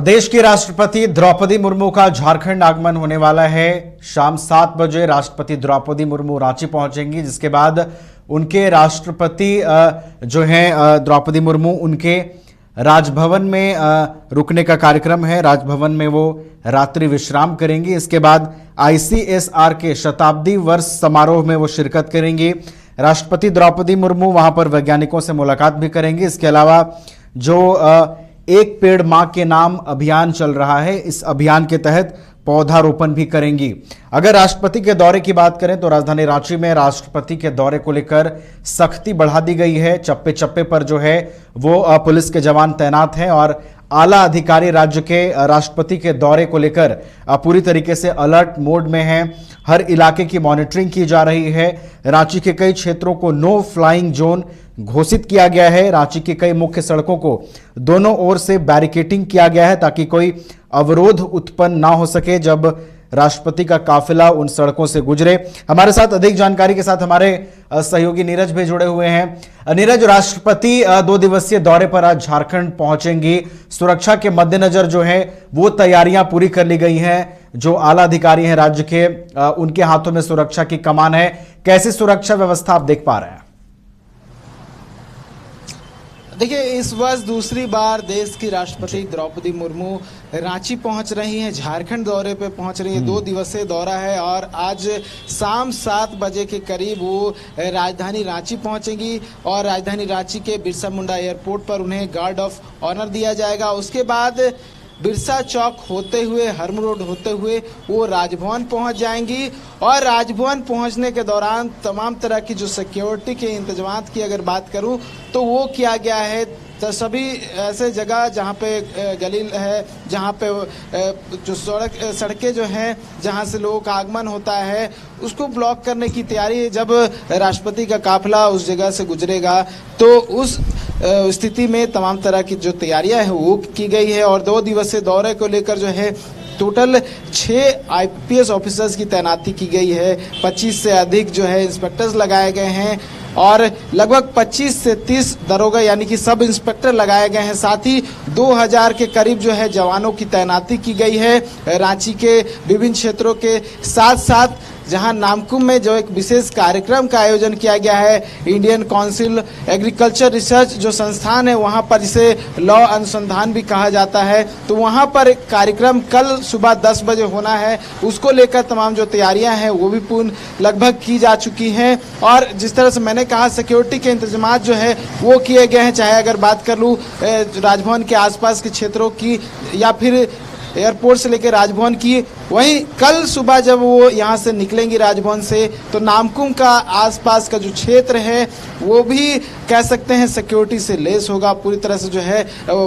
देश की राष्ट्रपति द्रौपदी मुर्मू का झारखंड आगमन होने वाला है। शाम 7 बजे राष्ट्रपति द्रौपदी मुर्मू रांची पहुंचेंगी, जिसके बाद उनके राष्ट्रपति जो हैं द्रौपदी मुर्मू उनके राजभवन में रुकने का कार्यक्रम है। राजभवन में वो रात्रि विश्राम करेंगी। इसके बाद ICSR के शताब्दी वर्ष समारोह में वो शिरकत करेंगी। राष्ट्रपति द्रौपदी मुर्मू वहां पर वैज्ञानिकों से मुलाकात भी करेंगे। इसके अलावा जो एक पेड़ मां के नाम अभियान चल रहा है, इस अभियान के तहत पौधारोपण भी करेंगी। अगर राष्ट्रपति के दौरे की बात करें तो राजधानी रांची में राष्ट्रपति के दौरे को लेकर सख्ती बढ़ा दी गई है। चप्पे चप्पे पर जो है वो पुलिस के जवान तैनात हैं और आला अधिकारी राज्य के राष्ट्रपति के दौरे को लेकर पूरी तरीके से अलर्ट मोड में हैं। हर इलाके की मॉनिटरिंग की जा रही है। रांची के कई क्षेत्रों को नो फ्लाइंग जोन घोषित किया गया है। रांची की कई मुख्य सड़कों को दोनों ओर से बैरिकेटिंग किया गया है ताकि कोई अवरोध उत्पन्न ना हो सके जब राष्ट्रपति का काफिला उन सड़कों से गुजरे। हमारे साथ अधिक जानकारी के साथ हमारे सहयोगी नीरज भी जुड़े हुए हैं। नीरज, राष्ट्रपति 2 दिवसीय दौरे पर आज झारखंड पहुंचेंगी। सुरक्षा के मद्देनजर जो है वो तैयारियां पूरी कर ली गई हैं। जो आला अधिकारी हैं राज्य के, उनके हाथों में सुरक्षा की कमान है। कैसी सुरक्षा व्यवस्था आप देख पा रहे हैं? देखिए, इस वर्ष दूसरी बार देश की राष्ट्रपति द्रौपदी मुर्मू रांची पहुंच रही हैं, झारखंड दौरे पे पहुंच रही हैं। 2 दिवसीय दौरा है और आज शाम 7 बजे के करीब वो राजधानी रांची पहुंचेंगी और राजधानी रांची के बिरसा मुंडा एयरपोर्ट पर उन्हें गार्ड ऑफ ऑनर दिया जाएगा। उसके बाद बिरसा चौक होते हुए, हरम रोड होते हुए वो राजभवन पहुंच जाएंगी और राजभवन पहुंचने के दौरान तमाम तरह की जो सिक्योरिटी के इंतजाम की अगर बात करूं तो वो किया गया है। तो सभी ऐसे जगह जहां पे गली है, जहां पे जो सड़कें जो हैं जहां से लोगों का आगमन होता है उसको ब्लॉक करने की तैयारी। जब राष्ट्रपति का काफिला उस जगह से गुजरेगा तो उस स्थिति में तमाम तरह की जो तैयारियां हैं वो की गई है। और 2 दिवसीय दौरे को लेकर जो है टोटल 6 IPS ऑफिसर्स की तैनाती की गई है। 25 से अधिक जो है इंस्पेक्टर्स लगाए गए हैं और लगभग 25 से 30 दरोगा यानी कि सब इंस्पेक्टर लगाए गए हैं। साथ ही 2000 के करीब जो है जवानों की तैनाती की गई है रांची के विभिन्न क्षेत्रों के साथ साथ। जहां नामकुम में जो एक विशेष कार्यक्रम का आयोजन किया गया है, इंडियन काउंसिल एग्रीकल्चर रिसर्च जो संस्थान है वहां पर, जिसे लॉ अनुसंधान भी कहा जाता है, तो वहां पर एक कार्यक्रम कल सुबह 10 बजे होना है। उसको लेकर तमाम जो तैयारियां हैं वो भी पूर्ण लगभग की जा चुकी हैं। और जिस तरह से मैंने कहा, सिक्योरिटी के इंतजाम जो है वो किए गए हैं। चाहे अगर बात कर लूँ राजभवन के आसपास के क्षेत्रों की या फिर एयरपोर्ट से लेकर राजभवन की, वहीं कल सुबह जब वो यहाँ से निकलेंगी राजभवन से तो नामकुम का आसपास का जो क्षेत्र है वो भी कह सकते हैं सिक्योरिटी से लेस होगा। पूरी तरह से जो है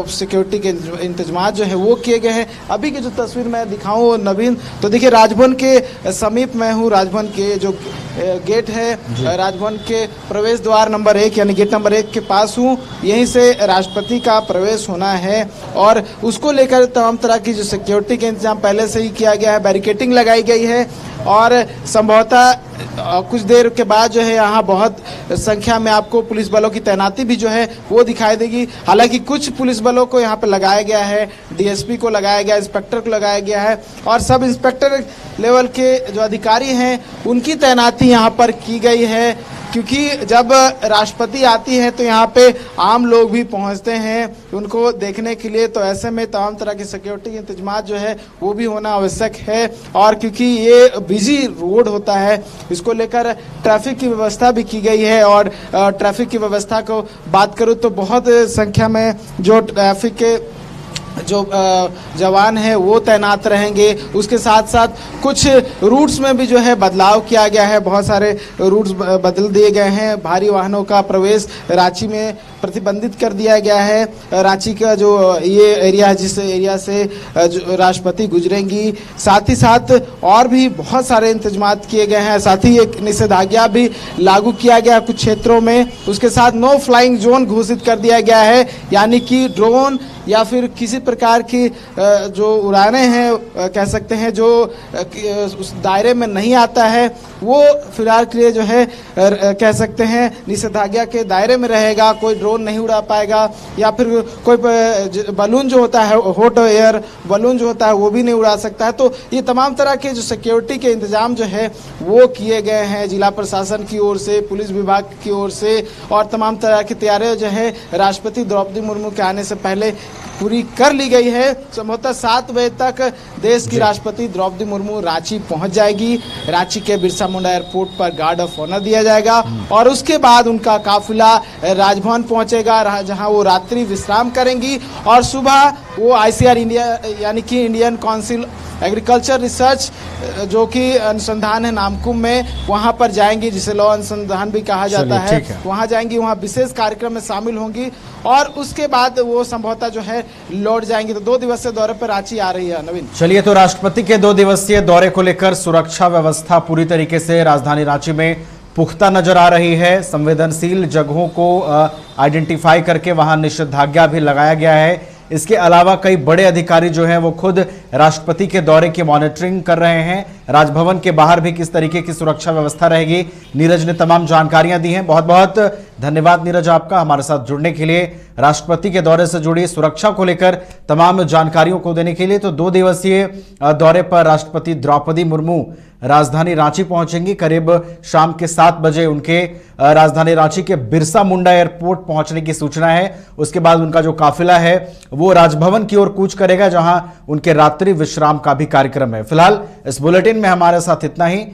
सिक्योरिटी के इंतजाम जो है वो किए गए हैं। अभी की जो तस्वीर मैं दिखाऊं नवीन, तो देखिए राजभवन के समीप मैं हूँ। राजभवन के जो गेट है, राजभवन के प्रवेश द्वार नंबर 1 यानी गेट नंबर 1 के पास हूँ। यहीं से राष्ट्रपति का प्रवेश होना है और उसको लेकर तमाम तरह की जो सिक्योरिटी के इंतजाम पहले से ही किया गया है। बैरिकेटिंग लगाई गई है और संभवतः कुछ देर के बाद जो है यहाँ बहुत संख्या में आपको पुलिस बलों की तैनाती भी जो है वो दिखाई देगी। हालांकि कुछ पुलिस बलों को यहाँ पे लगाया गया है, DSP को लगाया गया, इंस्पेक्टर को लगाया गया है और सब इंस्पेक्टर लेवल के जो अधिकारी हैं उनकी तैनाती यहाँ पर की गई है। क्योंकि जब राष्ट्रपति आती है तो यहाँ पे आम लोग भी पहुँचते हैं उनको देखने के लिए, तो ऐसे में तमाम तरह की सिक्योरिटी के इंतजाम जो है वो भी होना आवश्यक है। और क्योंकि ये बिजी रोड होता है, इसको लेकर ट्रैफिक की व्यवस्था भी की गई है। और ट्रैफिक की व्यवस्था को बात करूँ तो बहुत संख्या में जो ट्रैफिक के जो जवान है वो तैनात रहेंगे। उसके साथ साथ कुछ रूट्स में भी जो है बदलाव किया गया है। बहुत सारे रूट्स बदल दिए गए हैं। भारी वाहनों का प्रवेश रांची में प्रतिबंधित कर दिया गया है। रांची का जो ये एरिया है जिस एरिया से राष्ट्रपति गुजरेंगी, साथ ही साथ और भी बहुत सारे इंतजाम किए गए हैं। साथ ही एक निषेधाज्ञा भी लागू किया गया कुछ क्षेत्रों में। उसके साथ नो फ्लाइंग जोन घोषित कर दिया गया है, यानी कि ड्रोन या फिर किसी प्रकार की जो उड़ानें हैं कह सकते हैं जो उस दायरे में नहीं आता है वो फिलहाल के लिए जो है कह सकते हैं निषेधाज्ञा के दायरे में रहेगा। कोई ड्रोन ड्रोन नहीं उड़ा पाएगा, या फिर कोई बलून जो होता है, हॉट एयर बलून जो होता है वो भी नहीं उड़ा सकता है। तो ये तमाम तरह के जो सिक्योरिटी के इंतजाम जो है वो किए गए हैं जिला प्रशासन की ओर से, पुलिस विभाग की ओर से, और तमाम तरह की तैयारियां जो है राष्ट्रपति द्रौपदी मुर्मू के आने से पहले पूरी कर ली गई है। संभवतः 7 बजे तक देश की राष्ट्रपति द्रौपदी मुर्मू रांची पहुंच जाएगी। रांची के बिरसा मुंडा एयरपोर्ट पर गार्ड ऑफ ऑनर दिया जाएगा और उसके बाद उनका काफिला राजभवन पहुंचेगा, जहां वो रात्रि विश्राम करेंगी और सुबह वो ICAR इंडिया यानी कि इंडियन काउंसिल एग्रीकल्चर रिसर्च जो कि अनुसंधान है नामकुम में, वहां पर जाएंगी, जिसे लौ अनुसंधान भी कहा जाता है। वहां जाएंगी, वहां विशेष कार्यक्रम में शामिल होंगी और उसके बाद वो संभवतः जो है लौट जाएंगी। तो 2 दिवसीय दौरे पर रांची आ रही है नवीन। चलिए, तो राष्ट्रपति के 2 दिवसीय दौरे को लेकर सुरक्षा व्यवस्था पूरी तरीके से राजधानी रांची में पुख्ता नजर आ रही है। संवेदनशील जगहों को आइडेंटिफाई करके वहां निषेधाज्ञा भी लगाया गया है। इसके अलावा कई बड़े अधिकारी जो हैं वो खुद राष्ट्रपति के दौरे की मॉनिटरिंग कर रहे हैं। राजभवन के बाहर भी किस तरीके की सुरक्षा व्यवस्था रहेगी, नीरज ने तमाम जानकारियां दी हैं। बहुत बहुत धन्यवाद नीरज आपका हमारे साथ जुड़ने के लिए, राष्ट्रपति के दौरे से जुड़ी सुरक्षा को लेकर तमाम जानकारियों को देने के लिए। तो 2 दिवसीय दौरे पर राष्ट्रपति द्रौपदी मुर्मू राजधानी रांची पहुंचेंगी। करीब शाम के 7 बजे उनके राजधानी रांची के बिरसा मुंडा एयरपोर्ट पहुंचने की सूचना है। उसके बाद उनका जो काफिला है वो राजभवन की ओर कूच करेगा, जहां उनके रात्रि विश्राम का भी कार्यक्रम है। फिलहाल इस बुलेटिन में हमारे साथ इतना ही।